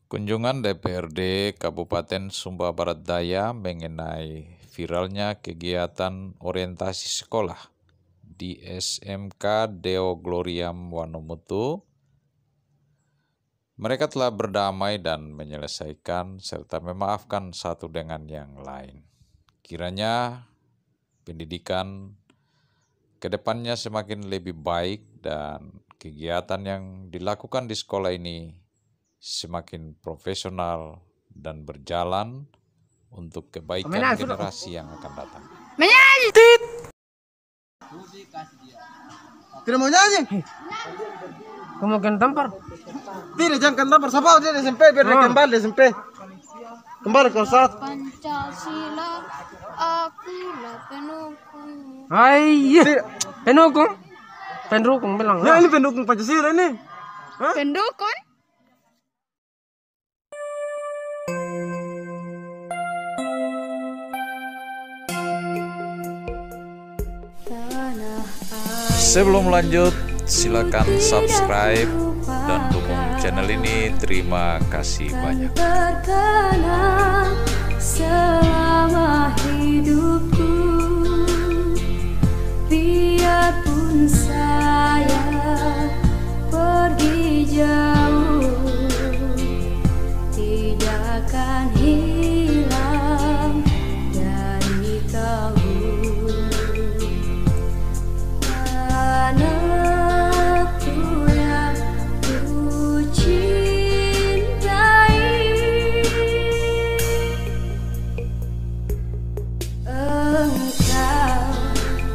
Kunjungan DPRD Kabupaten Sumba Barat Daya mengenai viralnya kegiatan orientasi sekolah di SMK Deo Gloriam Wanomutu. Mereka telah berdamai dan menyelesaikan serta memaafkan satu dengan yang lain. Kiranya pendidikan ke depannya semakin lebih baik dan kegiatan yang dilakukan di sekolah ini semakin profesional dan berjalan untuk kebaikan generasi yang akan datang. Tidak mau nyanyi? Kamu akan tampar? Tidak, jangan tampar. Siapa dia di SMP? Biar dia kembali di SMP. Kembali ke saat. Pancasila, akulah pendukung. Hai, pendukung. Pendukung bilang. Ya ini pendukung Pancasila ini. Hah? Pendukung? Sebelum lanjut, silakan subscribe dan dukung channel ini. Terima kasih banyak. Terkenang selama hidupku, biarpun saya pergi jauh, tidak akan hilang dari kau. Anakku yang ku cintai, engkau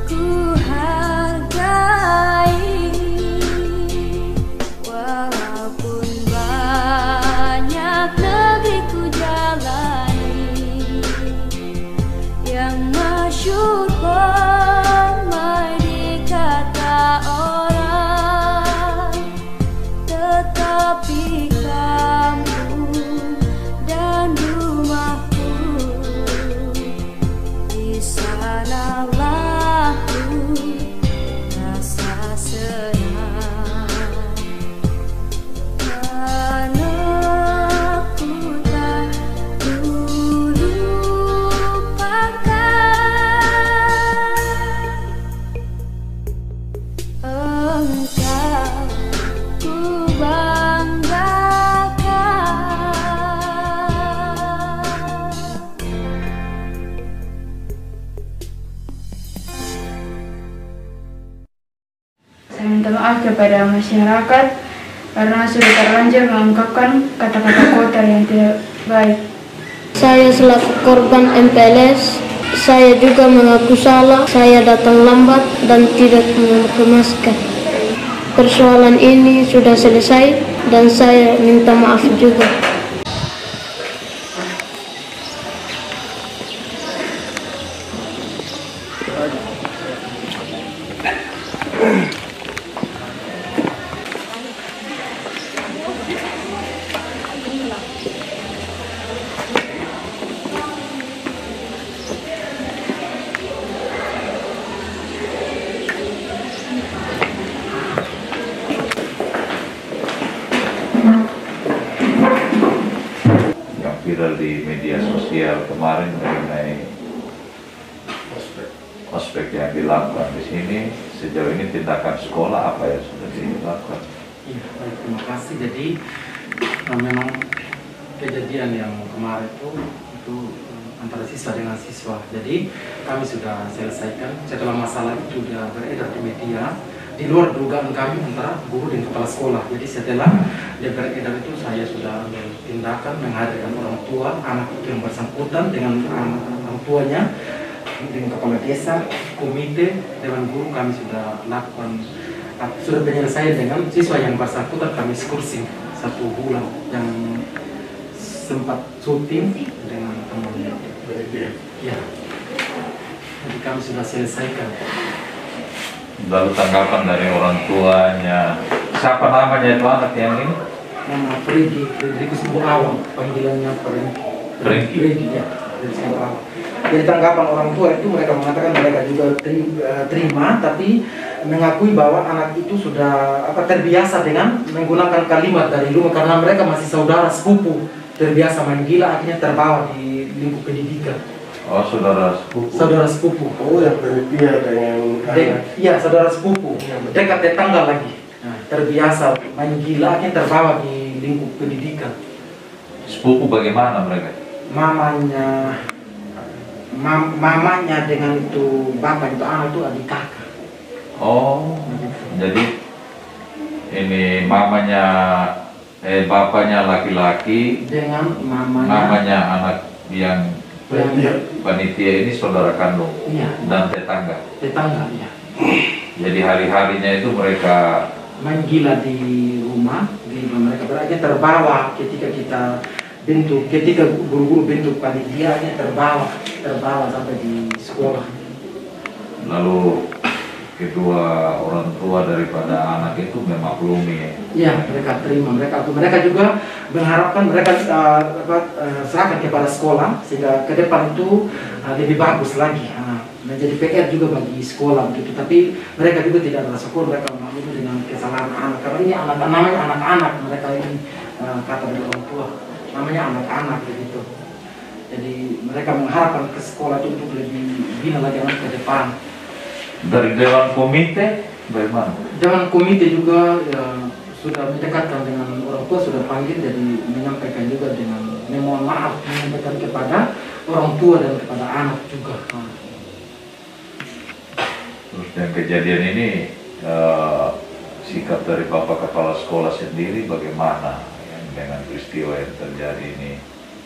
ku hargai, walaupun banyak negeri ku jalani, yang masyhur ramai dikata orang, tetapi kampung dan rumahku, di sanalah ku rasa senang. Anakku tak lupakan, engkau ku banggakan. Saya minta maaf kepada masyarakat karena sudah terlanjur mengungkapkan kata-kata kotor yang tidak baik. Saya selaku korban MPLS, saya juga mengaku salah. Saya datang lambat dan tidak memakai masker. Persoalan ini sudah selesai dan saya minta maaf juga. Yang viral di media sosial kemarin mengenai ospek yang dilakukan di sini, sejauh ini tindakan sekolah apa yang sudah dilakukan? Iya, baik, terima kasih. Jadi memang kejadian yang kemarin itu antara siswa dengan siswa. Jadi kami sudah selesaikan setelah masalah itu sudah beredar di media, di luar dugaan kami antara guru dan kepala sekolah. Jadi setelah dia beredar itu saya sudah ambil tindakan menghadirkan orang tua anak itu yang bersangkutan dengan orang tuanya, dengan kepala desa, komite, dengan guru. Kami sudah lakukan, sudah menyelesaikan dengan siswa yang bersangkutan. Kami skursing 1 bulan yang sempat syuting dengan temannya. Ya, jadi kami sudah selesaikan. Lalu tanggapan dari orang tuanya, siapa namanya itu anak yang ini? Nama Fredrikus Awang, panggilannya Freddy, ya, dari Awang. Jadi tanggapan orang tua itu mereka mengatakan mereka juga terima, tapi mengakui bahwa anak itu sudah terbiasa dengan menggunakan kalimat dari rumah karena mereka masih saudara sepupu, terbiasa main gila, akhirnya terbawa di lingkup pendidikan. Oh, saudara sepupu. Saudara sepupu. Oh, yang berpihak dengan Iya, saudara sepupu. Dekat tetangga lagi. Nah, terbiasa main gila, akhirnya terbawa di lingkup pendidikan. Sepupu bagaimana mereka? Mamanya dengan itu bapak itu anak itu adik kakak. Oh, jadi ini mamanya, bapaknya laki-laki Dengan mamanya. namanya anak yang panitia ini saudara kandung Iya. dan tetangga. Tetangga, ya. Jadi hari-harinya itu mereka Main gila di rumah, mereka berakhirnya terbawa ketika guru-guru bentuk panitianya terbawa sampai di sekolah. lalu kedua orang tua daripada anak itu memaklumi ya. Ya, mereka terima, mereka juga mengharapkan mereka serahkan kepada sekolah sehingga ke depan itu lebih bagus lagi. Menjadi PR juga bagi sekolah begitu. Tapi mereka juga tidak merasa syukur, mereka memaklumi dengan kesalahan anak. Karena ini namanya anak-anak, mereka ini kata dari orang tua, namanya anak-anak begitu. Jadi mereka mengharapkan ke sekolah itu untuk lebih bina lagi anak ke depan. Dari Dewan Komite bagaimana? Dewan Komite juga ya, sudah mendekatkan dengan orang tua, sudah panggil, jadi menyampaikan juga dengan memohon maaf, menyampaikan kepada orang tua dan kepada anak juga. Terus yang kejadian ini sikap dari Bapak Kepala Sekolah sendiri bagaimana dengan peristiwa yang terjadi ini?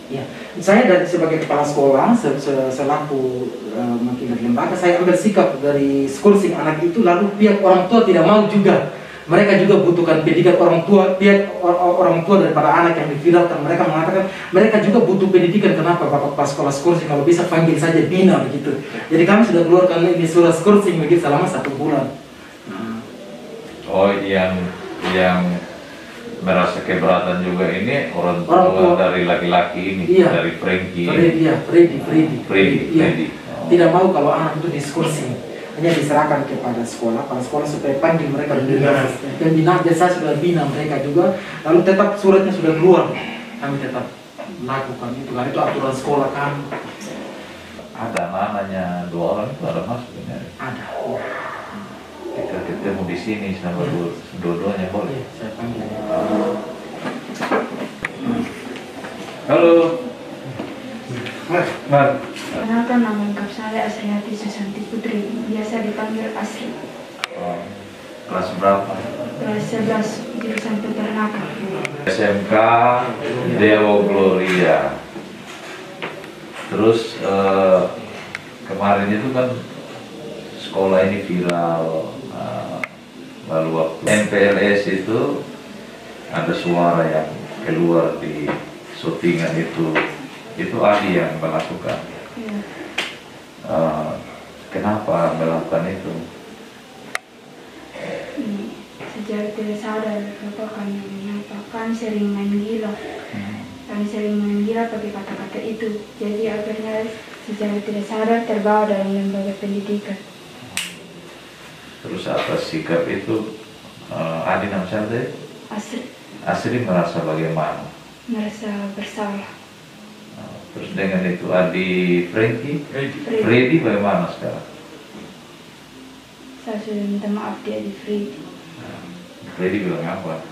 Ya, saya sebagai kepala sekolah selaku mungkin dari lembaga, saya ambil sikap dari skursing anak itu, lalu pihak orang tua tidak mau juga. Mereka juga butuhkan pendidikan orang tua, pihak orang tua daripada anak yang diviralkan. Mereka mengatakan mereka juga butuh pendidikan. Kenapa Bapak Kepala Sekolah skursing kalau bisa panggil saja bina begitu. Jadi kami sudah keluarkan ini surat skursing begitu selama 1 bulan. Oh, yang merasa keberatan juga ini orang tua dari laki-laki ini, iya, dari Frankie. Freddy. Tidak mau kalau anak itu diskursing, hanya diserahkan kepada sekolah supaya panggil mereka pembinaan. Jadi saya sudah bina mereka juga, lalu tetap suratnya sudah keluar, kami tetap lakukan itu. Karena itu aturan sekolah kami. Ada anak-anaknya 2 orang itu ada masuk ini. Ada. Kita ketemu di sini sama dua-duanya boleh. Saya panggil. Halo. Mar. Perkenalkan, nama lengkap saya Asriati Susanti Putri, biasa dipanggil Asri. Oh, kelas berapa? Kelas 11 jurusan peternakan. SMK Dewa Gloria. Terus kemarin itu kan sekolah ini viral. Lalu waktu MPLS itu ada suara yang keluar di syutingan itu Adi yang melakukan. Iya. Kenapa melakukan itu? Sejak tidak sadar, Bapak kami menyampaikan sering main gila. Kami sering main gila pakai kata-kata itu. Jadi akhirnya sejak tidak sadar terbawa dalam lembaga pendidikan. Terus atas sikap itu Adi namanya Asri merasa bagaimana? Merasa bersalah. Terus dengan itu Adi Freddy bagaimana sekarang? Saya sudah minta maaf di Adi Freddy. Freddy bilang apa?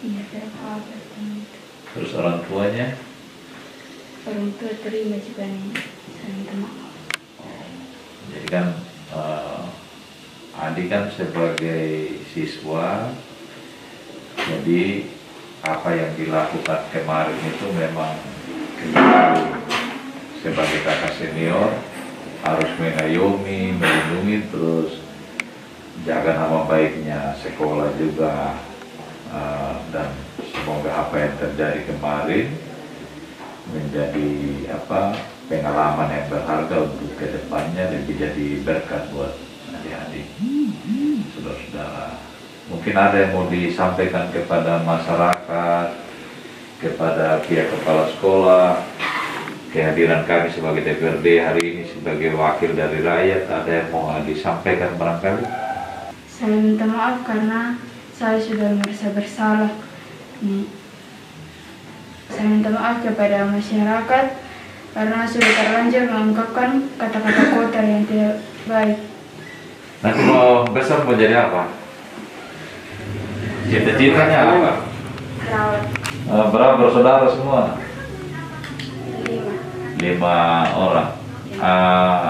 Iya, terima kasih. Terus orang tuanya? Orang tua terima juga nih, saya minta maaf. Jadi kan Adi kan sebagai siswa, jadi apa yang dilakukan kemarin itu memang sebagai kakak senior harus mengayomi, melindungi, terus jaga nama baiknya sekolah juga, dan semoga apa yang terjadi kemarin menjadi pengalaman yang berharga untuk kedepannya, lebih jadi berkat buat adik-adik, saudara-saudara. Mungkin ada yang mau disampaikan kepada masyarakat, kepada pihak kepala sekolah, kehadiran kami sebagai DPRD hari ini sebagai wakil dari rakyat, ada yang mau disampaikan barangkali? Saya minta maaf karena saya sudah merasa bersalah. Saya minta maaf kepada masyarakat karena sudah terlanjur mengungkapkan kata-kata kotor yang tidak baik. Nanti mau besar mau jadi apa? Cita-citanya apa? Perawat. Berapa bersaudara semua? 5. 5 orang.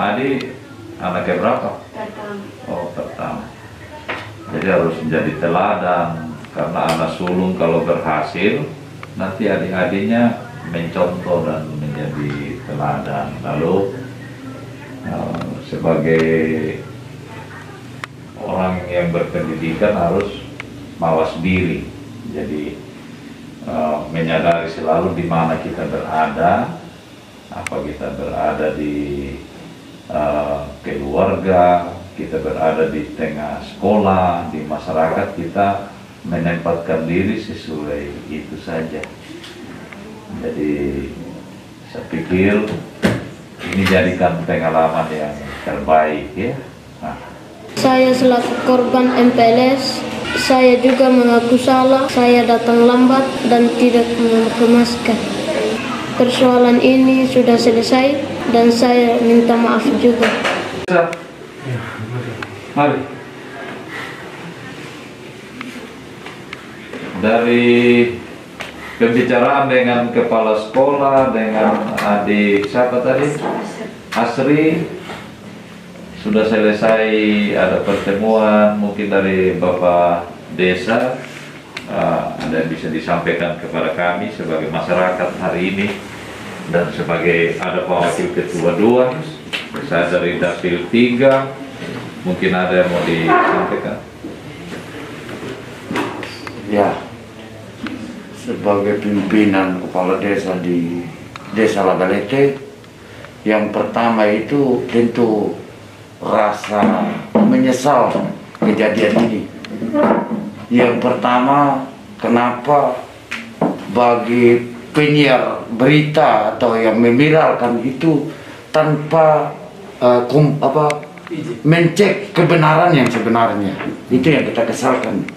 Adik anaknya berapa? Pertama. Oh, pertama. Jadi harus menjadi teladan karena anak sulung kalau berhasil nanti adik-adiknya mencontoh dan menjadi teladan. Lalu sebagai orang yang berpendidikan harus mawas diri. Jadi menyadari selalu di mana kita berada, apa kita berada di keluarga, kita berada di tengah sekolah, di masyarakat, kita menempatkan diri sesuai itu saja. Jadi saya pikir ini jadikan pengalaman yang terbaik ya. Saya selaku korban MPLS, saya juga mengaku salah. Saya datang lambat dan tidak memakai masker. Persoalan ini sudah selesai dan saya minta maaf juga. Mari. Dari pembicaraan dengan kepala sekolah, dengan adik siapa tadi? Asri, sudah selesai ada pertemuan mungkin dari Bapak Desa, ada yang bisa disampaikan kepada kami sebagai masyarakat hari ini dan sebagai ada Pak Wakil Ketua 2, saya dari Dapil 3. Mungkin ada yang mau disampaikan? Ya, sebagai pimpinan kepala desa di Desa Lagalete, yang pertama itu tentu rasa menyesal kejadian ini. Yang pertama, kenapa bagi penyiar berita atau yang memiralkan itu tanpa mencek kebenaran yang sebenarnya, itu yang kita kesalkan.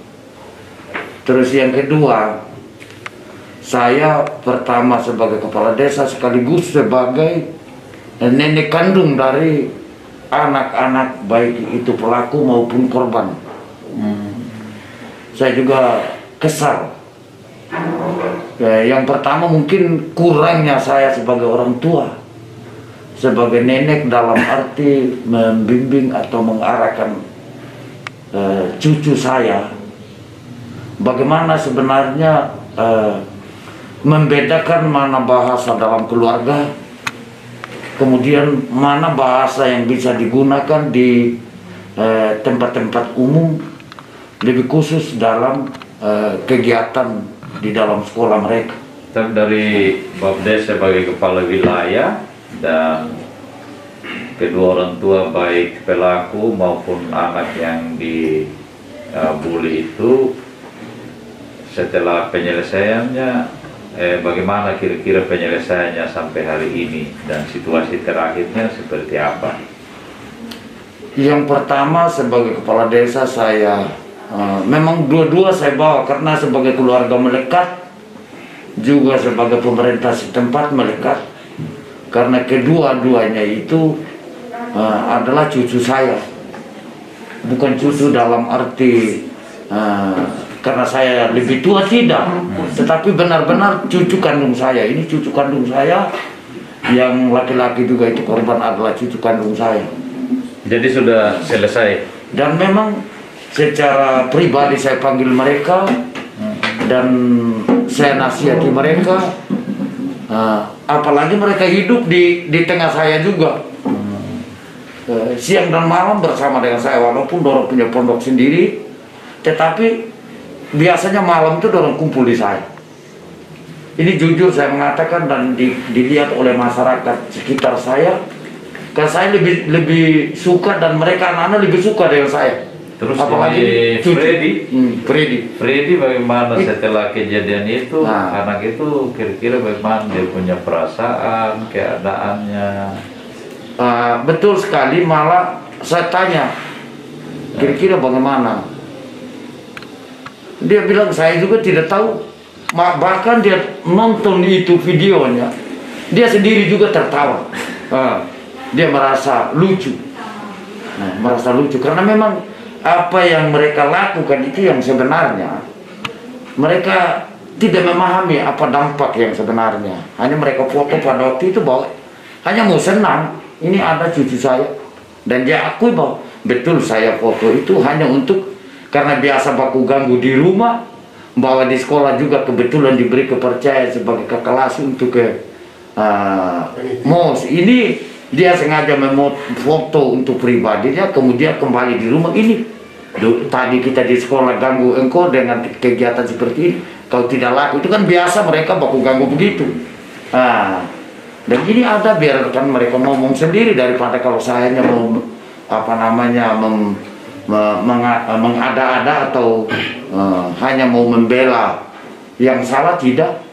Terus yang kedua, saya pertama sebagai kepala desa sekaligus sebagai nenek kandung dari anak-anak baik itu pelaku maupun korban. Saya juga kesal. Yang pertama mungkin kurangnya saya sebagai orang tua, sebagai nenek dalam arti membimbing atau mengarahkan cucu saya bagaimana sebenarnya membedakan mana bahasa dalam keluarga, kemudian mana bahasa yang bisa digunakan di tempat-tempat umum, lebih khusus dalam kegiatan di dalam sekolah mereka. Dari Bapak Desa sebagai kepala wilayah dan kedua orang tua baik pelaku maupun anak yang dibully itu, setelah penyelesaiannya bagaimana kira-kira penyelesaiannya sampai hari ini dan situasi terakhirnya seperti apa? Yang pertama sebagai kepala desa saya memang dua-dua saya bawa karena sebagai keluarga melekat, juga sebagai pemerintah setempat melekat. Karena kedua-duanya itu adalah cucu saya, bukan cucu dalam arti karena saya lebih tua, tidak, tetapi benar-benar cucu kandung saya. Ini cucu kandung saya, yang laki-laki juga itu korban adalah cucu kandung saya. Jadi sudah selesai? Dan memang secara pribadi saya panggil mereka dan saya nasihati mereka. Apalagi mereka hidup di tengah saya juga, siang dan malam bersama dengan saya, walaupun dorong punya pondok sendiri, tetapi biasanya malam itu dorong kumpul di saya. Ini jujur saya mengatakan dan dilihat oleh masyarakat sekitar saya, karena saya lebih suka dan mereka anak-anak lebih suka dengan saya. Terus apalagi Freddy bagaimana setelah kejadian itu? Anak itu kira-kira bagaimana dia punya perasaan, keadaannya? Betul sekali, malah saya tanya Kira-kira bagaimana? Dia bilang saya juga tidak tahu. Bahkan dia nonton itu videonya, dia sendiri juga tertawa. Dia merasa lucu. Merasa lucu karena memang apa yang mereka lakukan itu yang sebenarnya. Mereka tidak memahami apa dampak yang sebenarnya. Hanya mereka foto pada waktu itu bahwa hanya mau senang. Ini ada cucu saya. Dan dia akui bahwa betul saya foto itu hanya untuk karena biasa baku ganggu di rumah, bahwa di sekolah juga kebetulan diberi kepercayaan sebagai kakak kelas untuk ke MOS. Ini dia sengaja memot foto untuk pribadinya, kemudian kembali di rumah ini. Tadi kita di sekolah ganggu engkau dengan kegiatan seperti ini, kau tidak laku. Itu kan biasa mereka baku ganggu begitu. Dan ini ada biarkan mereka ngomong sendiri daripada kalau saya hanya mau mengada-ada atau hanya mau membela yang salah, tidak.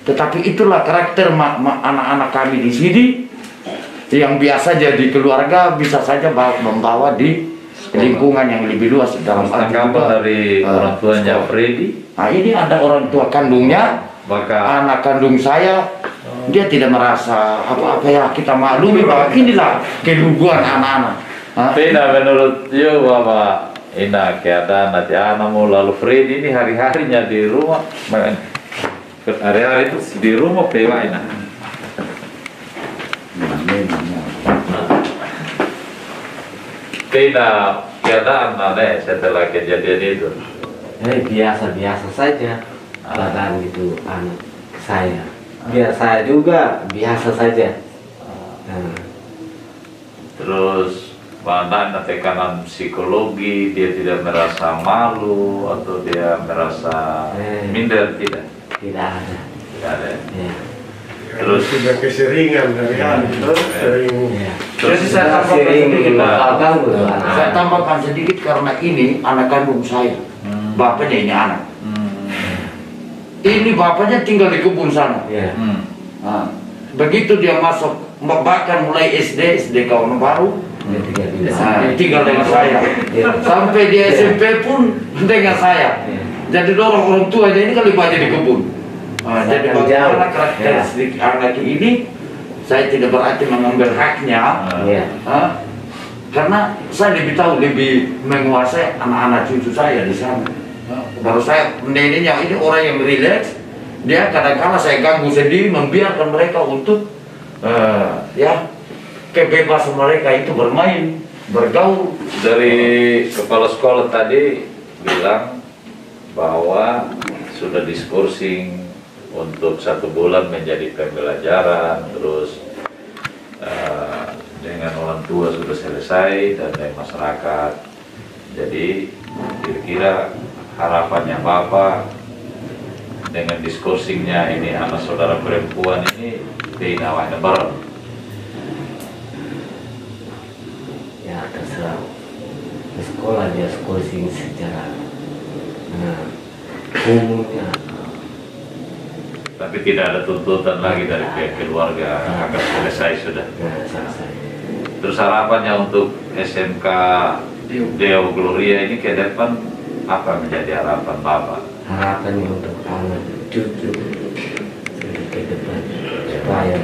Tetapi itulah karakter anak-anak kami di sini yang biasa jadi keluarga bisa saja membawa di lingkungan yang lebih luas dalam tanggapan dari orang tuanya Freddy. Ini ada orang tua kandungnya, anak kandung saya. Dia tidak merasa apa-apa, ya kita maklumi bahwa inilah keluguan anak-anak. Tidak menurut you bahwa ini keadaan nanti anakmu lalu Freddy ini hari-harinya di rumah, hari-hari itu di rumah pewaina. Tidak keadaan aneh setelah kejadian itu. Biasa-biasa saja keadaan itu anak saya. Biar saya juga biasa saja. Terus mana tekanan psikologi, dia tidak merasa malu atau dia merasa minder, tidak? Tidak ada. Tidak ada. Ya. Terus sudah keseringan dari sering. Jadi saya tambahkan sedikit karena ini anak kandung saya. Bapaknya ini anak. Ini bapaknya tinggal di kebun sana. Begitu dia masuk, bahkan mulai SD kawan baru, tinggal dengan saya. Sampai di SMP pun dengan saya. Jadi orang tuanya ini kan lebih banyak di kebun. Jadi bagaimana karakteristik anak ini, saya tidak berarti mengambil haknya, karena saya lebih tahu, lebih menguasai anak-anak cucu saya di sana. Kalau saya neneknya ini orang yang rileks, dia kadang-kadang saya ganggu sendiri, membiarkan mereka untuk kebebasan mereka itu bermain, bergaul. Dari kepala sekolah tadi bilang bahwa sudah diskursing untuk 1 bulan menjadi pembelajaran, terus dengan orang tua sudah selesai dan dari masyarakat. Jadi kira-kira harapannya Bapak dengan diskursingnya ini anak saudara perempuan ini dinawain bareng. Ya terserah di sekolah dia diskursing secara umumnya. Tapi tidak ada tuntutan lagi dari pihak keluarga agar selesai sudah. Selesai. Terus harapannya untuk SMK Deo Gloria ini ke depan apa menjadi harapan Bapak? Harapannya untuk anak cucu ke depan supaya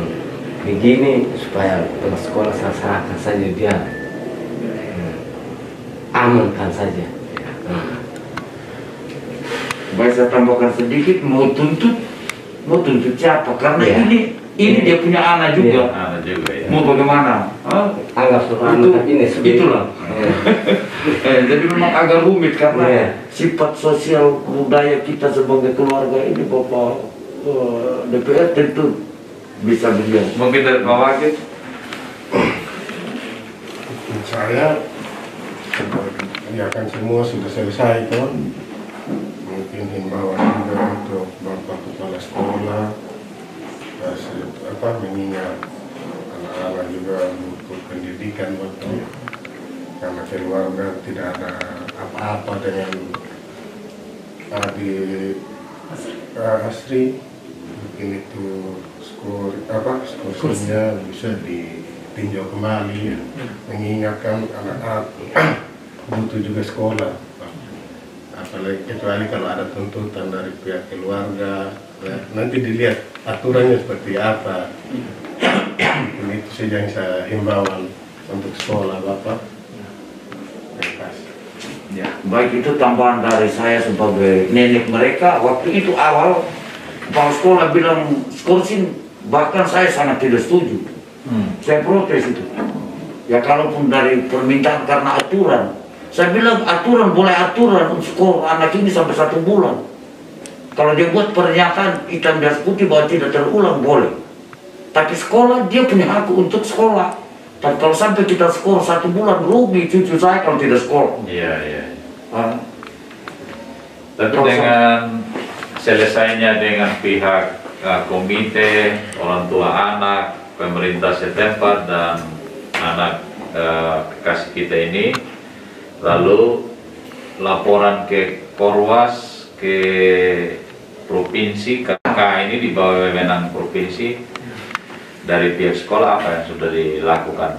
begini, supaya sekolah masyarakat saja dia amankan saja. Baik, saya tambahkan sedikit, mau tuntut siapa? Karena ini dia punya anak juga. Anak juga ya. Mau bagaimana? Anggap seperti ini itulah. Jadi memang agak rumit karena sifat sosial budaya kita sebagai keluarga ini, Bapak DPR tentu bisa beliau. Mungkin dari Pak Wakil. Saya akan semua sudah selesai kan. Mungkin himbauan juga untuk Bapak Kepala Sekolah, mengingat anak-anak juga butuh pendidikan betul, karena keluarga tidak ada apa-apa dengan adik Asri. Mungkin itu skornya bisa ditinjau kembali, mengingatkan anak-anak butuh juga sekolah. Apalagi kecuali kalau ada tuntutan dari pihak keluarga, ya, nanti dilihat aturannya seperti apa. Itu saja yang saya himbauan untuk sekolah Bapak. Terima kasih. Ya, baik itu tambahan dari saya sebagai nenek mereka. Waktu itu awal kepala sekolah bilang skorsing, bahkan saya sangat tidak setuju. Saya protes itu. Ya kalaupun dari permintaan karena aturan, saya bilang aturan boleh aturan untuk sekolah anak ini sampai 1 bulan. Kalau dia buat pernyataan hitam di atas putih bahwa tidak terulang boleh. Tapi sekolah dia punya hak untuk sekolah. Dan kalau sampai kita skor 1 bulan rugi cucu saya kalau tidak sekolah. Iya. Tapi dengan selesainya dengan pihak komite, orang tua anak, pemerintah setempat dan anak kekasih kita ini, lalu laporan ke Korwas, ke provinsi, karena ini di bawah wewenang provinsi. Dari pihak sekolah apa yang sudah dilakukan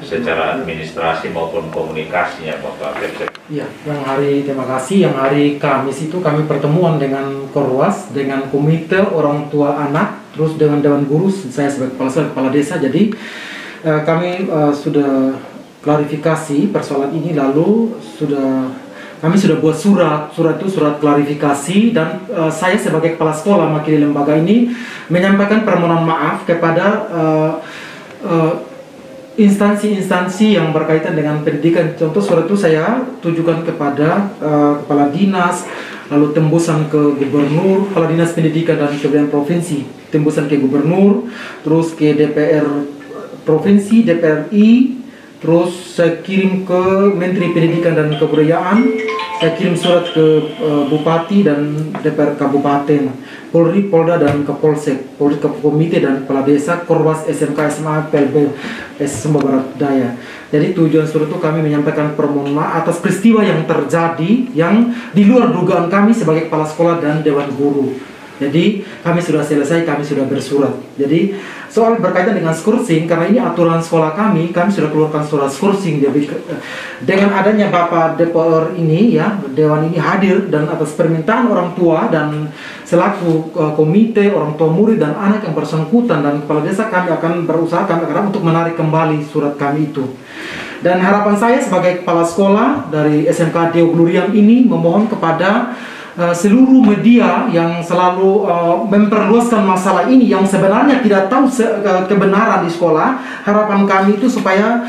secara administrasi maupun komunikasinya Bapak Kepsek? Ya, terima kasih. Yang hari Kamis itu kami pertemuan dengan Korwas, dengan komite orang tua anak, terus dengan dewan guru, saya sebagai kepala desa. Jadi kami sudah klarifikasi persoalan ini, lalu kami sudah buat surat itu surat klarifikasi, dan saya sebagai kepala sekolah mewakili lembaga ini menyampaikan permohonan maaf kepada instansi-instansi yang berkaitan dengan pendidikan. Contoh surat itu saya tujukan kepada kepala dinas, lalu tembusan ke gubernur, kepala dinas pendidikan dan kebudayaan provinsi, tembusan ke gubernur, terus ke DPR provinsi, DPR RI, terus saya kirim ke Menteri Pendidikan dan Kebudayaan, saya kirim surat ke Bupati dan DPR Kabupaten, Polri, Polda dan Kapolsek, Polri, Komite dan Kepala Desa, Korwas, SMK, SMA, PLB, Sumba Barat Daya. Jadi tujuan surat itu kami menyampaikan permohonan maaf atas peristiwa yang terjadi yang di luar dugaan kami sebagai kepala sekolah dan dewan guru. Jadi kami sudah selesai, kami sudah bersurat. Jadi soal berkaitan dengan skorsing, karena ini aturan sekolah kami sudah keluarkan surat skorsing. Jadi dengan adanya Bapak DPR ini, ya dewan ini hadir dan atas permintaan orang tua dan selaku komite orang tua murid dan anak yang bersangkutan dan kepala desa, kami akan berusaha untuk menarik kembali surat kami itu. Dan harapan saya sebagai kepala sekolah dari SMK Deo Gloriam ini memohon kepada seluruh media yang selalu memperluaskan masalah ini, yang sebenarnya tidak tahu kebenaran di sekolah. Harapan kami itu supaya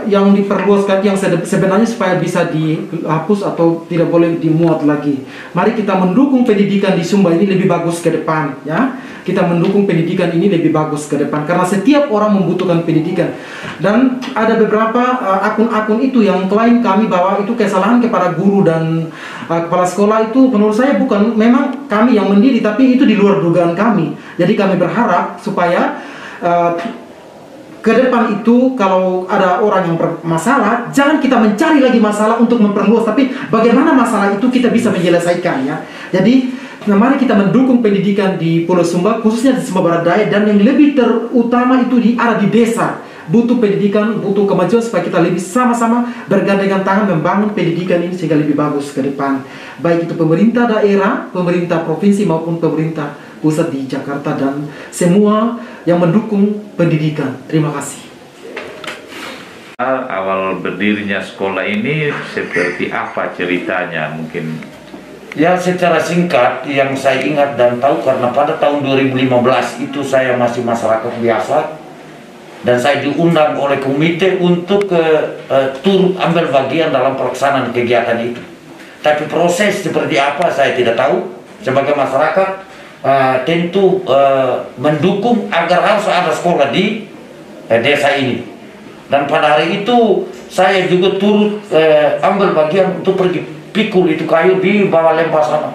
yang diperluaskan, yang sebenarnya supaya bisa dihapus atau tidak boleh dimuat lagi. Mari kita mendukung pendidikan di Sumba ini lebih bagus ke depan, ya. Kita mendukung pendidikan ini lebih bagus ke depan, karena setiap orang membutuhkan pendidikan. Dan ada beberapa akun-akun itu yang klaim kami bahwa itu kesalahan kepada guru dan kepala sekolah. Itu menurut saya bukan, memang kami yang mendiri, tapi itu di luar dugaan kami. Jadi kami berharap supaya ke depan itu kalau ada orang yang bermasalah, jangan kita mencari lagi masalah untuk memperluas, tapi bagaimana masalah itu kita bisa menyelesaikannya. Jadi mari kita mendukung pendidikan di Pulau Sumba, khususnya di Sumba Barat Daya, dan yang lebih terutama itu ada di desa. Butuh pendidikan, butuh kemajuan supaya kita lebih sama-sama bergandengan tangan membangun pendidikan ini sehingga lebih bagus ke depan. Baik itu pemerintah daerah, pemerintah provinsi maupun pemerintah pusat di Jakarta dan semua yang mendukung pendidikan. Terima kasih. Awal berdirinya sekolah ini seperti apa ceritanya mungkin? Ya, secara singkat yang saya ingat dan tahu, karena pada tahun 2015 itu saya masih masyarakat biasa dan saya diundang oleh komite untuk turut ambil bagian dalam pelaksanaan kegiatan itu. Tapi proses seperti apa saya tidak tahu. Sebagai masyarakat tentu mendukung agar harus ada sekolah di desa ini. Dan pada hari itu saya juga turut ambil bagian untuk pergi pikul itu kayu di bawah lembah sana,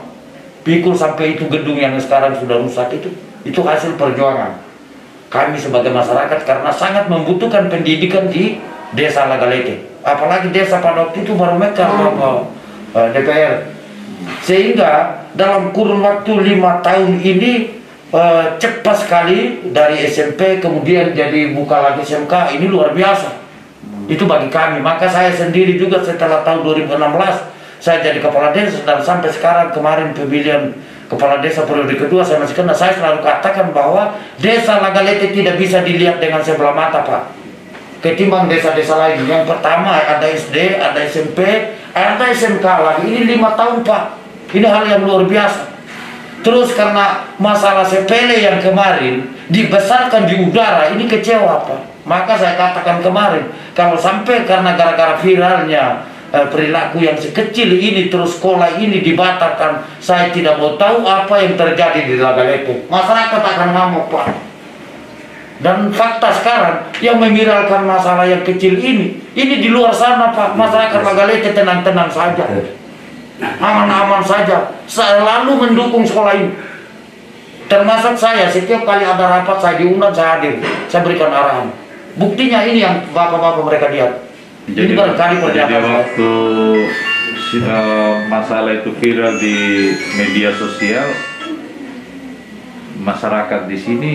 pikul sampai itu gedung yang sekarang sudah rusak itu hasil perjuangan kami sebagai masyarakat, karena sangat membutuhkan pendidikan di desa Lagalete, apalagi desa pada waktu itu baru mekar DPR, sehingga dalam kurun waktu 5 tahun ini cepat sekali dari SMP kemudian jadi buka lagi SMK, ini luar biasa. Itu bagi kami. Maka saya sendiri juga setelah tahun 2016 saya jadi kepala desa, dan sampai sekarang kemarin pemilihan kepala desa periode kedua saya masih kena. Saya selalu katakan bahwa desa Lagalete tidak bisa dilihat dengan sebelah mata, Pak, ketimbang desa-desa lain. Yang pertama ada SD, ada SMP, ada SMK lagi. Ini 5 tahun, Pak. Ini hal yang luar biasa. Terus karena masalah sepele yang kemarin dibesarkan di udara, ini kecewa, Pak. Maka saya katakan kemarin, kalau sampai karena gara-gara viralnya perilaku yang sekecil ini terus sekolah ini dibatalkan, saya tidak mau tahu apa yang terjadi di Lagalete. Masyarakat akan ngamuk, Pak. Dan fakta sekarang yang memiralkan masalah yang kecil ini di luar sana, Pak. Masyarakat Lagalete tenang-tenang saja, aman-aman saja, selalu mendukung sekolah ini. Termasuk saya, setiap kali ada rapat saya diundang, saya hadir, saya berikan arahan. Buktinya ini yang bapak-bapak mereka lihat. Jadi, ini berkali jadi waktu masalah itu viral di media sosial, masyarakat di sini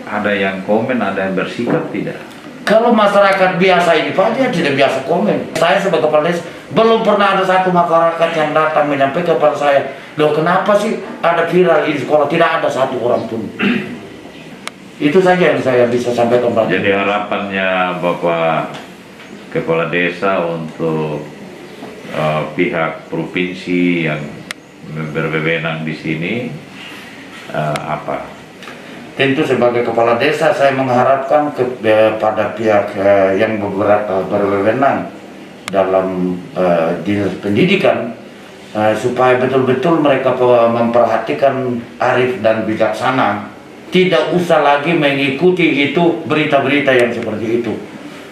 ada yang komen, ada yang bersikap tidak? Kalau masyarakat biasa ini, Pak, dia tidak biasa komen. Saya sebagai kepala desa belum pernah ada satu masyarakat yang datang menyampaikan kepada saya, loh kenapa sih ada viral di sekolah? Tidak ada satu orang pun. Itu saja yang saya bisa sampaikan, Pak. Jadi harapannya Bapak Kepala Desa untuk pihak provinsi yang berwenang di sini apa? Tentu sebagai kepala desa saya mengharapkan kepada pihak yang berwenang dalam dinas pendidikan supaya betul-betul mereka memperhatikan arif dan bijaksana. Tidak usah lagi mengikuti itu berita-berita yang seperti itu.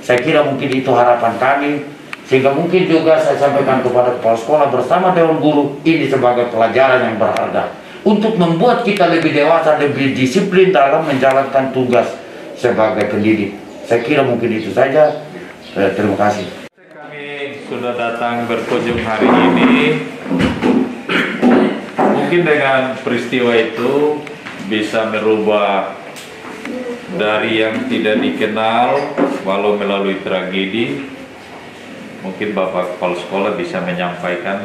Saya kira mungkin itu harapan kami, sehingga mungkin juga saya sampaikan kepada kepala sekolah bersama Dewan Guru, ini sebagai pelajaran yang berharga untuk membuat kita lebih dewasa, lebih disiplin dalam menjalankan tugas sebagai pendidik. Saya kira mungkin itu saja. Terima kasih. Kami sudah datang berkunjung hari ini. Mungkin dengan peristiwa itu bisa merubah dari yang tidak dikenal, walau melalui tragedi. Mungkin Bapak Kepala Sekolah bisa menyampaikan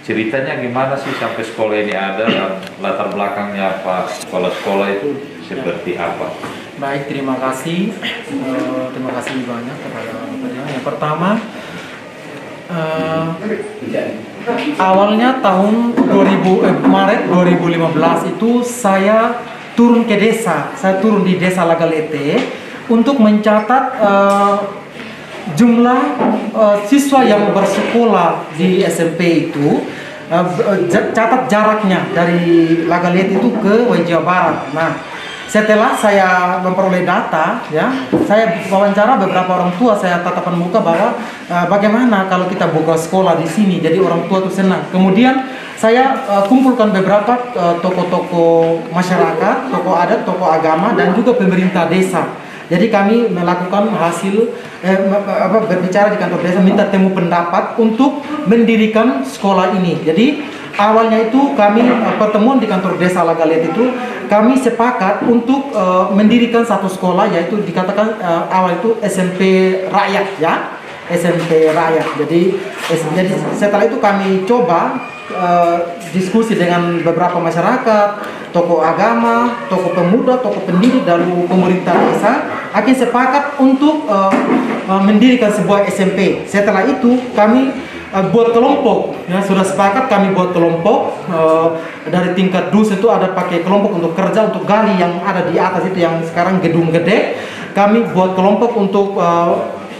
ceritanya gimana sih sampai sekolah ini ada, dan latar belakangnya Pak Kepala Sekolah itu seperti apa? Baik, terima kasih banyak kepada Bapak. Yang pertama, awalnya tahun Maret 2015 itu saya turun ke desa. Saya turun di desa Lagalete untuk mencatat jumlah siswa yang bersekolah di SMP itu, catat jaraknya dari Lagalete itu ke Jawa Barat. Nah, setelah saya memperoleh data, ya, saya wawancara beberapa orang tua, saya tatapan muka bahwa bagaimana kalau kita buka sekolah di sini, jadi orang tua itu senang. Kemudian saya kumpulkan beberapa tokoh-tokoh masyarakat, tokoh adat, tokoh agama, dan juga pemerintah desa. Jadi kami melakukan hasil berbicara di kantor desa, minta temu pendapat untuk mendirikan sekolah ini. Jadi awalnya itu kami pertemuan di kantor desa Lagalete itu kami sepakat untuk mendirikan satu sekolah, yaitu dikatakan awal itu SMP Rakyat, ya, SMP Rakyat. Jadi setelah itu kami coba diskusi dengan beberapa masyarakat, tokoh agama, tokoh pemuda, tokoh pendidik, dan pemerintah desa, akhirnya sepakat untuk mendirikan sebuah SMP. Setelah itu kami buat kelompok, ya, sudah sepakat kami buat kelompok dari tingkat dusun itu ada pakai kelompok untuk kerja, untuk gali yang ada di atas itu yang sekarang gedung gede. Kami buat kelompok untuk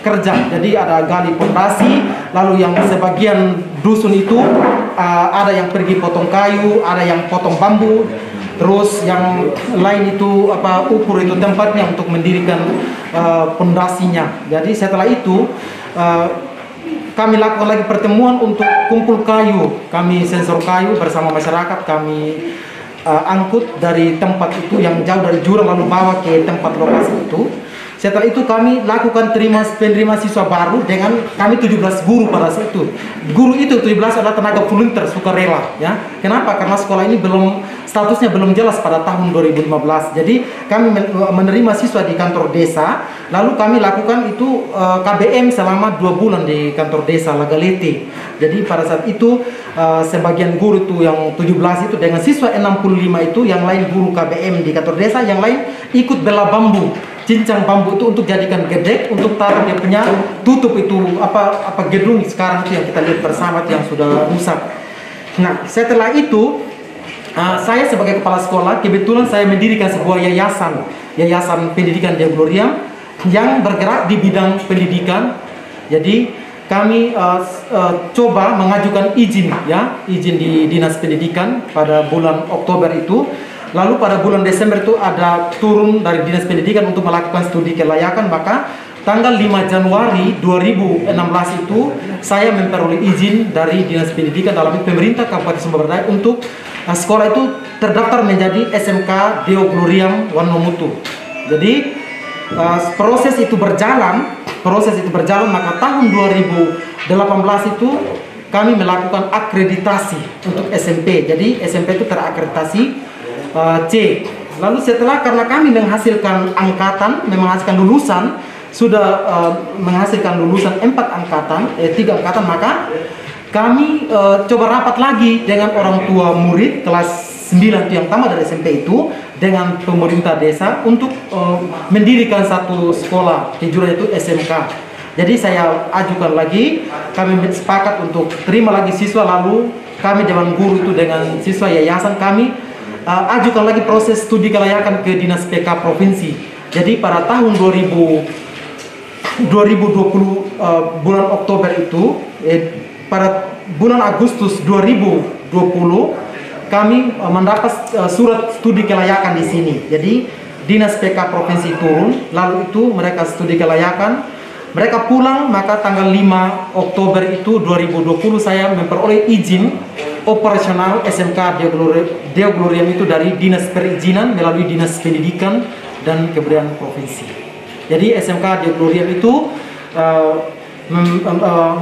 kerja, jadi ada gali pondasi, lalu yang sebagian dusun itu ada yang pergi potong kayu, ada yang potong bambu, terus yang lain itu ukur itu tempatnya untuk mendirikan pondasinya. Jadi setelah itu kami lakukan lagi pertemuan untuk kumpul kayu, kami sensor kayu bersama masyarakat, kami angkut dari tempat itu yang jauh dari jurang lalu bawa ke tempat lokasi itu. Setelah itu kami lakukan penerima siswa baru dengan kami 17 guru pada saat itu. Guru itu 17 adalah tenaga volunteer sukarela, ya. Kenapa? Karena sekolah ini statusnya belum jelas pada tahun 2015. Jadi kami menerima siswa di kantor desa, lalu kami lakukan itu KBM selama 2 bulan di kantor desa Lagalete. Jadi pada saat itu sebagian guru itu yang 17 itu dengan siswa 65 itu, yang lain guru KBM di kantor desa, yang lain ikut bela bambu, cincang bambu itu untuk jadikan gedek, untuk taruh dia punya tutup itu apa gedung sekarang itu yang kita lihat bersama yang sudah rusak. Nah, setelah itu saya sebagai kepala sekolah kebetulan saya mendirikan sebuah yayasan pendidikan Deo Gloria yang bergerak di bidang pendidikan. Jadi kami coba mengajukan izin di Dinas Pendidikan pada bulan Oktober itu. Lalu pada bulan Desember itu ada turun dari Dinas Pendidikan untuk melakukan studi kelayakan, maka tanggal 5 Januari 2016 itu saya memperoleh izin dari Dinas Pendidikan dalam pemerintah Kabupaten Sumber Daya untuk sekolah itu terdaftar menjadi SMK Deo Gloria Wanomutu. Jadi proses itu berjalan, maka tahun 2018 itu kami melakukan akreditasi untuk SMP. Jadi SMP itu terakreditasi C. Lalu setelah, karena kami menghasilkan lulusan, sudah menghasilkan lulusan 3 angkatan, maka kami coba rapat lagi dengan orang tua murid kelas 9 yang tamat dari SMP itu dengan pemerintah desa untuk mendirikan satu sekolah kejuruan itu SMK. Jadi saya ajukan lagi, kami sepakat untuk terima lagi siswa, lalu kami Dewan Guru itu dengan siswa yayasan kami ajukan lagi proses studi kelayakan ke Dinas PK Provinsi. Jadi pada tahun 2020 bulan Oktober itu, pada bulan Agustus 2020 kami mendapat surat studi kelayakan di sini. Jadi Dinas PK Provinsi turun, lalu itu mereka studi kelayakan, mereka pulang, maka tanggal 5 Oktober itu 2020 saya memperoleh izin operasional SMK Deo Gloria itu dari Dinas Perizinan melalui Dinas Pendidikan dan Kebudayaan Provinsi. Jadi SMK Deo Gloria itu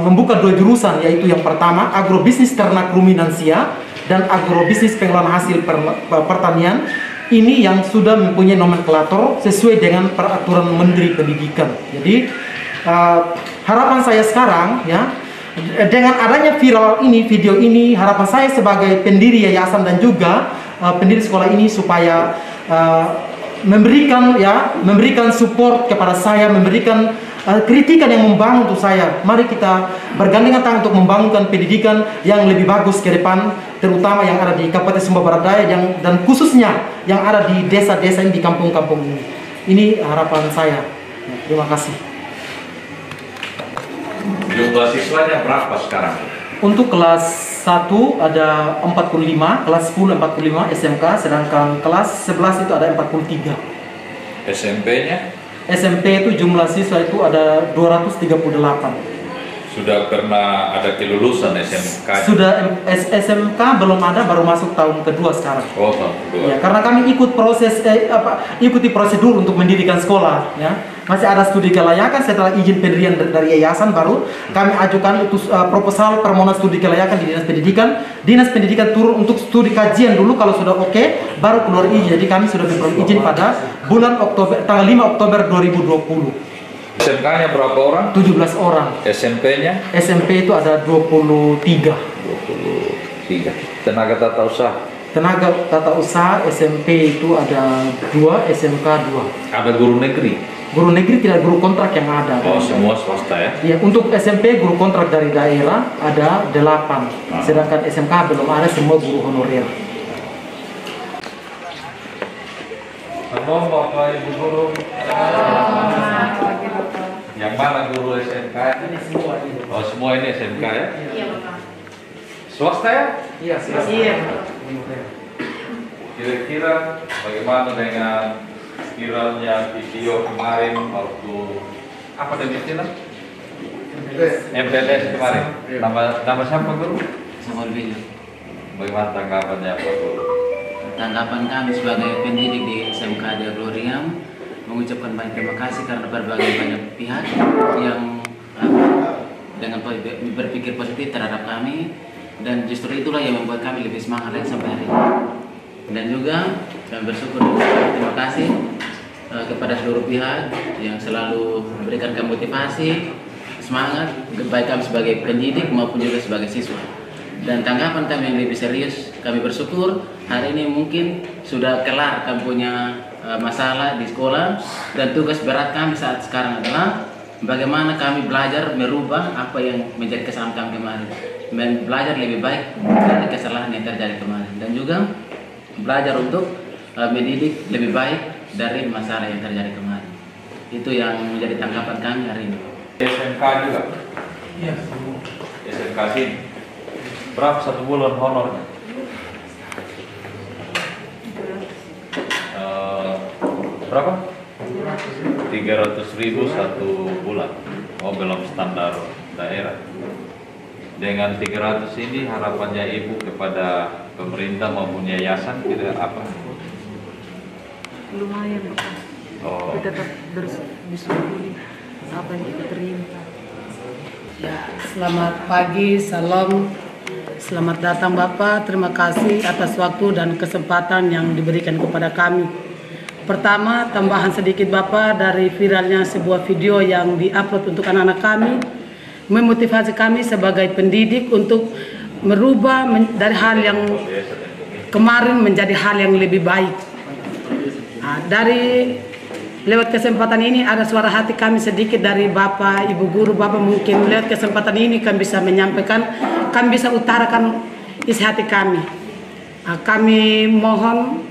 membuka 2 jurusan, yaitu yang pertama agrobisnis ternak ruminansia dan agrobisnis pengolahan hasil pertanian. Ini yang sudah mempunyai nomenklatur sesuai dengan peraturan Menteri Pendidikan. Jadi harapan saya sekarang, ya, dengan adanya viral ini, video ini, harapan saya sebagai pendiri yayasan dan juga pendiri sekolah ini supaya memberikan support kepada saya, memberikan kritikan yang membangun untuk saya. Mari kita bergandengan tangan untuk membangunkan pendidikan yang lebih bagus ke depan, terutama yang ada di Kabupaten Sumber Daya dan khususnya yang ada di desa-desa ini, di kampung-kampung ini. Ini harapan saya. Terima kasih. Jumlah siswanya berapa sekarang? Untuk kelas 1 ada 45, kelas 10 45 SMK, sedangkan kelas 11 itu ada 43. SMP-nya? SMP itu jumlah siswa itu ada 238. Sudah pernah ada kelulusan SMK? Sudah, SMK belum ada, baru masuk tahun kedua sekarang. Oh, tahun kedua. Ya, karena kami ikuti prosedur untuk mendirikan sekolah, ya. Masih ada studi kelayakan, setelah izin pendirian dari yayasan baru kami ajukan itu proposal permohonan studi kelayakan di Dinas Pendidikan. Dinas Pendidikan turun untuk studi kajian dulu, kalau sudah oke baru keluar izin. Jadi kami sudah memperoleh izin pada bulan Oktober, tanggal 5 Oktober 2020. SMK-nya berapa orang? 17 orang. SMP-nya? SMP itu ada 23. 23. Tenaga tata usaha? Tenaga tata usaha SMP itu ada 2, SMK 2. Ada guru negeri? Guru negeri tidak, guru kontrak yang ada. Oh, semua swasta ya? Ya, untuk SMP guru kontrak dari daerah ada 8. Sedangkan SMK belum ada, semua guru honorer. Halo Bapak Ibu Guru. Yang mana guru SMK? Ini semua ini. Oh, semua ini SMK ya? Iya, Bapak. Swasta ya? Iya, swasta. Iya. Kira-kira bagaimana dengan viralnya video kemarin waktu apa namanya? MPLS kemarin. Nama siapa guru? Samuel Billy. Bagaimana tanggapannya Pak Guru? Tanggapan kami sebagai pendidik di SMK Deo Gloria, mengucapkan banyak terima kasih karena berbagai banyak pihak yang dengan berpikir positif terhadap kami, dan justru itulah yang membuat kami lebih semangat lagi sampai hari ini. Dan juga kami bersyukur dan terima kasih kepada seluruh pihak yang selalu memberikan kami motivasi, semangat, baik kami sebagai pendidik maupun juga sebagai siswa. Dan tanggapan kami yang lebih serius, kami bersyukur hari ini mungkin sudah kelar kami punya masalah di sekolah, dan tugas berat kami saat sekarang adalah bagaimana kami belajar merubah apa yang menjadi kesalahan kami kemarin, belajar lebih baik dari kesalahan yang terjadi kemarin, dan juga belajar untuk mendidik lebih baik dari masalah yang terjadi kemarin. Itu yang menjadi tanggapan kami hari ini. SMK juga? Iya. SMK sini. Berapa satu bulan honornya? Berapa? 300.000 satu bulan. Oh, belum standar daerah. Dengan 300 ini harapannya Ibu kepada pemerintah maupun yayasan kira apa? Lumayan, Oh. kita tetap bersyukuri apa yang kita terima. Ya, selamat pagi, salam, selamat datang Bapak. Terima kasih atas waktu dan kesempatan yang diberikan kepada kami. Pertama, tambahan sedikit Bapak dari viralnya sebuah video yang diupload untuk anak-anak kami, memotivasi kami sebagai pendidik untuk merubah dari hal yang kemarin menjadi hal yang lebih baik. Dari lewat kesempatan ini ada suara hati kami sedikit dari Bapak, Ibu Guru. Bapak mungkin lewat kesempatan ini kami bisa menyampaikan, kami bisa utarakan isi hati kami. Kami mohon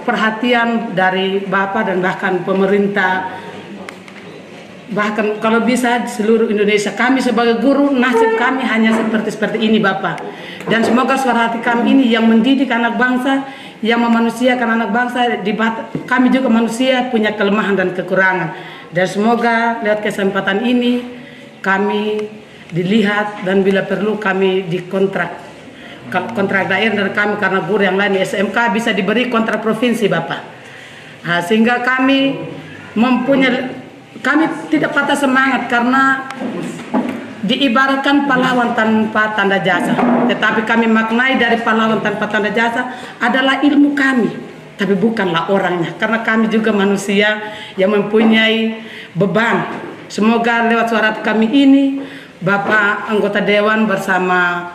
perhatian dari Bapak dan bahkan pemerintah, bahkan kalau bisa seluruh Indonesia. Kami sebagai guru, nasib kami hanya seperti ini Bapak. Dan semoga suara hati kami ini yang mendidik anak bangsa, yang memanusiakan anak bangsa. Kami juga manusia punya kelemahan dan kekurangan. Dan semoga lewat kesempatan ini kami dilihat, dan bila perlu kami dikontrak daerah dari kami, karena guru yang lain di SMK bisa diberi kontrak provinsi Bapak. Sehingga kami kami tidak patah semangat karena diibaratkan pahlawan tanpa tanda jasa, tetapi kami maknai dari pahlawan tanpa tanda jasa adalah ilmu kami, tapi bukanlah orangnya, karena kami juga manusia yang mempunyai beban. Semoga lewat suara kami ini Bapak anggota Dewan bersama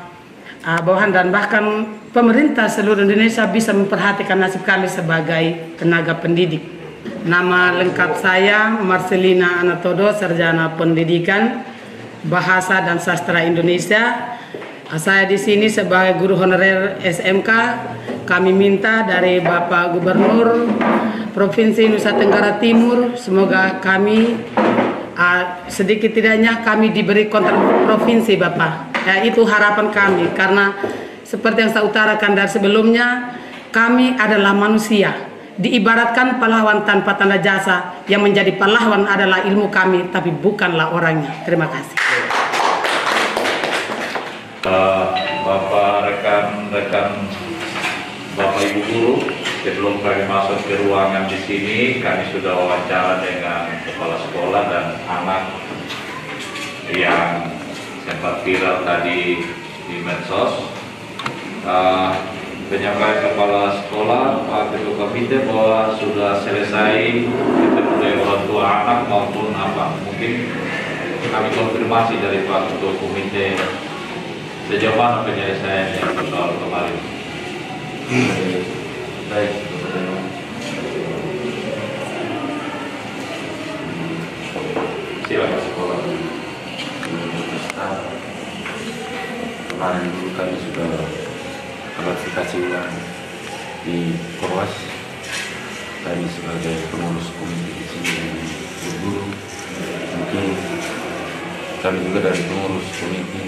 bawahan dan bahkan pemerintah seluruh Indonesia bisa memperhatikan nasib kami sebagai tenaga pendidik. Nama lengkap saya Marcelina Anatodo, Sarjana Pendidikan Bahasa dan Sastra Indonesia. Saya di sini sebagai guru honorer SMK. Kami minta dari Bapak Gubernur Provinsi Nusa Tenggara Timur, semoga kami sedikit tidaknya kami diberi kontrak provinsi Bapak. Itu harapan kami, karena seperti yang saya utarakan dari sebelumnya, kami adalah manusia, diibaratkan pahlawan tanpa tanda jasa. Yang menjadi pahlawan adalah ilmu kami, tapi bukanlah orangnya. Terima kasih. Bapak rekan-rekan, Bapak Ibu Guru, sebelum kami masuk ke ruangan di sini, kami sudah wawancara dengan kepala sekolah dan anak yang sempat viral tadi di medsos. Penyampaian kepala sekolah, Pak Ketua Komite, bahwa sudah selesai ketemu dengan orang tua anak maupun apa. Mungkin kami konfirmasi dari Pak Ketua Komite sejauh mana penyelesaian yang soal kemarin. Baik, silakan sekolah. Kemarin dulu kami sudah klarifikasi ulang di Korwas. Kami sebagai pengurus komite di sini dan guru, mungkin kami juga dari pengurus komite,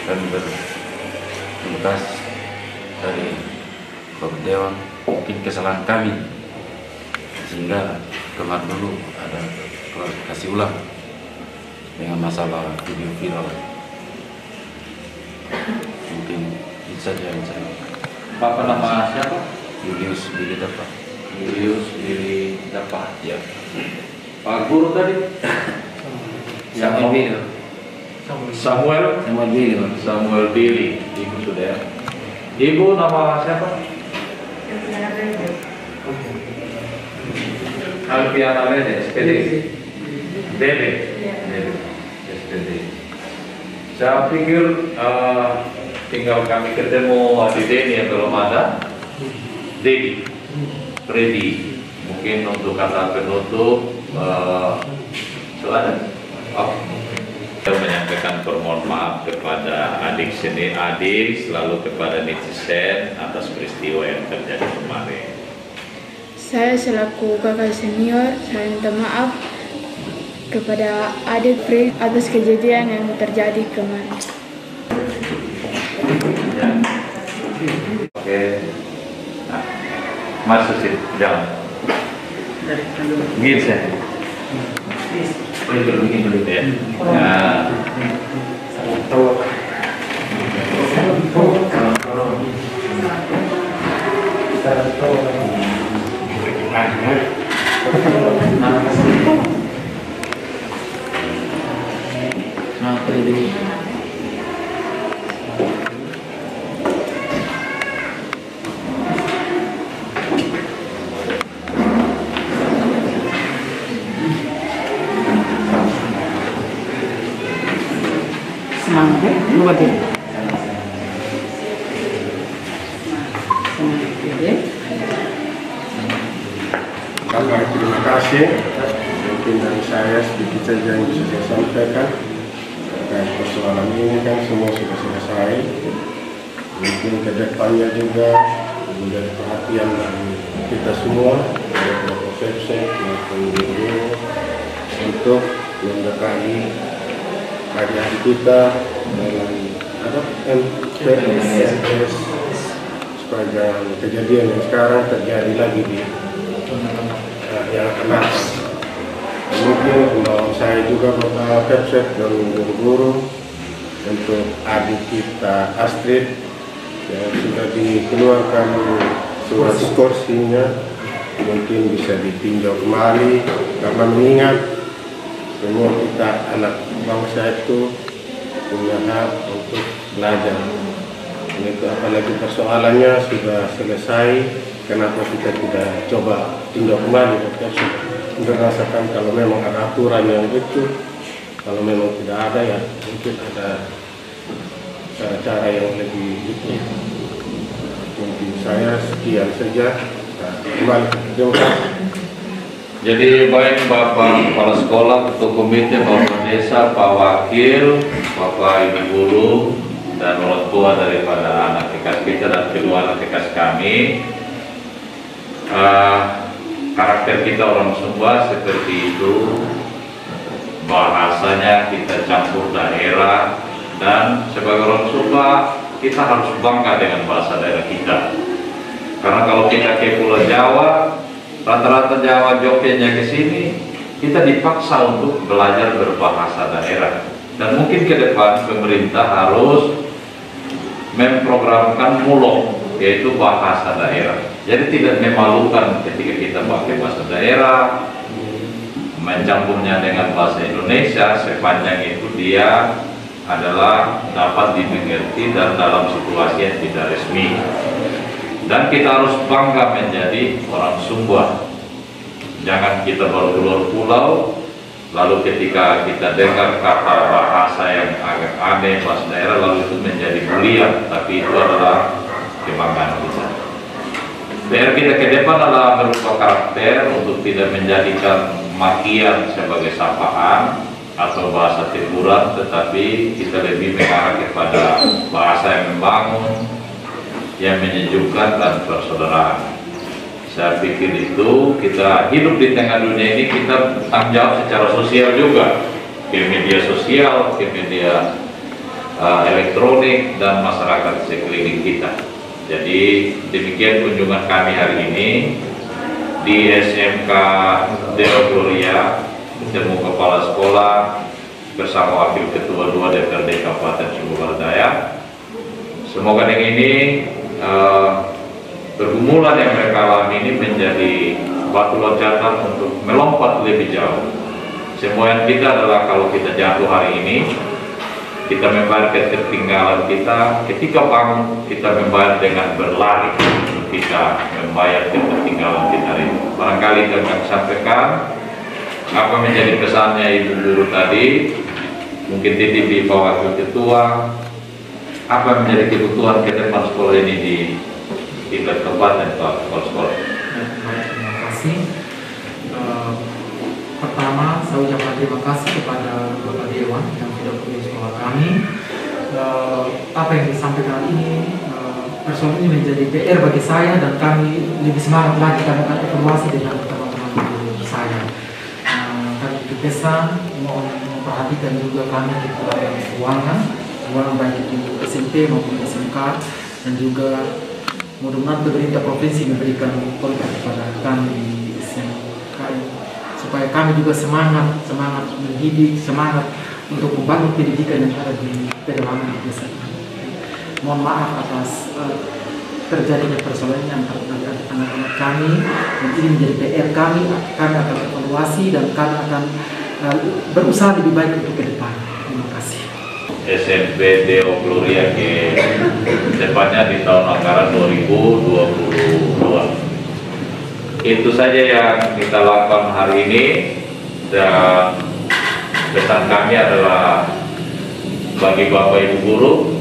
kami bertugas dari Bapak Dewan, mungkin kesalahan kami sehingga kemarin dulu ada klarifikasi ulang dengan masalah video viral. Mungkin itu saja yang saya. Bapak nama siapa? Julius Billy Dapat. Julius Billy Dapat ya. Pak Guru tadi Samuel Billy. Ibu sudah ya. Ibu nama siapa? Alfiana Lede, SPD. Dede. SPD. Saya pikir tinggal kami ketemu adik Denny yang belum ada. Dedi, Freddy. Mungkin untuk kata penutup silakan. Saya menyampaikan permohonan maaf kepada adik sini, selalu kepada netizen atas peristiwa yang terjadi kemarin. Saya selaku kakak senior, saya minta maaf kepada adik Fred atas kejadian yang terjadi kemarin. Ya. Oke. Nah, masuk sih, jangan. Gitu ya. Begini dulu ya. Nah. Bapak, terima kasih. Mungkin dari saya sedikit saja yang bisa saya sampaikan terkait persoalan ini, kan semua sudah selesai. Mungkin ke depannya juga menjadi perhatian dari kita semua, dari Bapak Sepsek maupun guru, untuk mendekati adik-adik kita dengan MPS supaya jangan kejadian yang sekarang terjadi lagi di yang akan datang. Mungkin mau saya juga Bapak Sepsek dan guru-guru untuk adik kita Astrid yang sudah dikeluarkan surat skorsinya, mungkin bisa ditinjau kembali, karena mengingat semua kita anak bangsa itu punya hak untuk belajar. Itu apalagi persoalannya sudah selesai, kenapa kita tidak coba tinjau kembali untuk rasakan kalau memang ada aturan yang itu, kalau memang tidak ada ya mungkin ada cara-cara yang lebih itu. Mungkin saya sekian saja. Kembali terima kasih. Jadi baik Bapak Kepala Sekolah, Ketua Komite, Bapak Desa, Pak Wakil, Bapak Ibu Guru, dan orang tua daripada anak TK kita dan kedua anak TK kami. Karakter kita orang Sumba seperti itu, bahasanya kita campur daerah, dan sebagai orang Sumba kita harus bangga dengan bahasa daerah kita. Karena kalau kita ke Pulau Jawa, rata-rata Jawa Jogjanya ke sini, kita dipaksa untuk belajar berbahasa daerah. Dan mungkin ke depan pemerintah harus memprogramkan mulok, yaitu bahasa daerah. Jadi tidak memalukan ketika kita pakai bahasa daerah, mencampurnya dengan bahasa Indonesia, sepanjang itu dia adalah dapat dimengerti dan dalam situasi yang tidak resmi. Dan kita harus bangga menjadi orang Sumba. Jangan kita baru keluar pulau, lalu ketika kita dengar kata bahasa yang agak aneh, bahasa daerah, lalu itu menjadi mulia, tapi itu adalah kebanggaan kita. PR kita ke depan adalah berupa karakter untuk tidak menjadikan makian sebagai sapaan atau bahasa teguran, tetapi kita lebih mengarah kepada bahasa yang membangun, yang menyejukkan dan persaudaraan. Saya pikir itu kita hidup di tengah dunia ini, kita tanggung jawab secara sosial juga, ke media sosial, ke media elektronik, dan masyarakat sekeliling kita. Jadi demikian kunjungan kami hari ini di SMK Deo Gloria, bertemu kepala sekolah bersama wakil ketua 2 DPRD Kabupaten Sumba Barat Daya. Semoga dengan ini pergumulan yang mereka alami ini menjadi batu loncatan untuk melompat lebih jauh. Semboyan kita adalah kalau kita jatuh hari ini, kita membayar ketertinggalan kita. Ketika bangun, kita membayar dengan berlari. Kita membayar ketertinggalan kita hari ini. Barangkali kami akan sampaikan apa menjadi pesannya Ibu Guru tadi. Mungkin titip di bawah Wakil Ketua. Apa menjadi kebutuhan ke depan sekolah ini di tingkat kabupaten atau sekolah-sekolah? Terima kasih. Pertama, saya ucapkan terima kasih kepada Bapak Dewan yang sudah punya sekolah kami. Apa yang disampaikan ini, persoalan ini menjadi PR bagi saya dan kami lebih semangat lagi karena akan evaluasi dengan teman-teman guru saya. Kami berpesan mohon memperhatikan juga kami di keuangan baik itu SMP maupun SMK, dan juga mudah-mudahan pemerintah provinsi memberikan kontrak kepada kami di SMK supaya kami juga semangat mendidik, semangat untuk membangun pendidikan yang ada di pedalaman di desa ini. Mohon maaf atas terjadinya persoalan yang antara anak-anak kami, dan ini menjadi PR kami akan evaluasi dan kami akan berusaha lebih baik untuk ke depan. Terima kasih. SMP Deo Gloria ke depannya di tahun anggaran 2022. Itu saja yang kita lakukan hari ini, dan pesan kami adalah bagi Bapak Ibu Guru,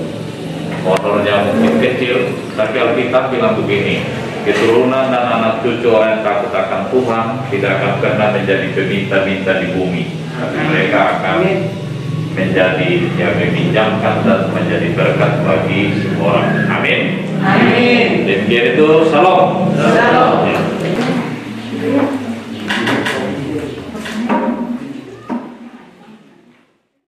honornya mungkin kecil, tapi Alkitab bilang begini, keturunan dan anak cucu orang yang takut akan Tuhan tidak akan pernah menjadi peminta-minta di bumi, tapi mereka akan menjadi yang meminjamkan dan menjadi berkat bagi semua orang. Amin. Amin. Demikian itu, salam.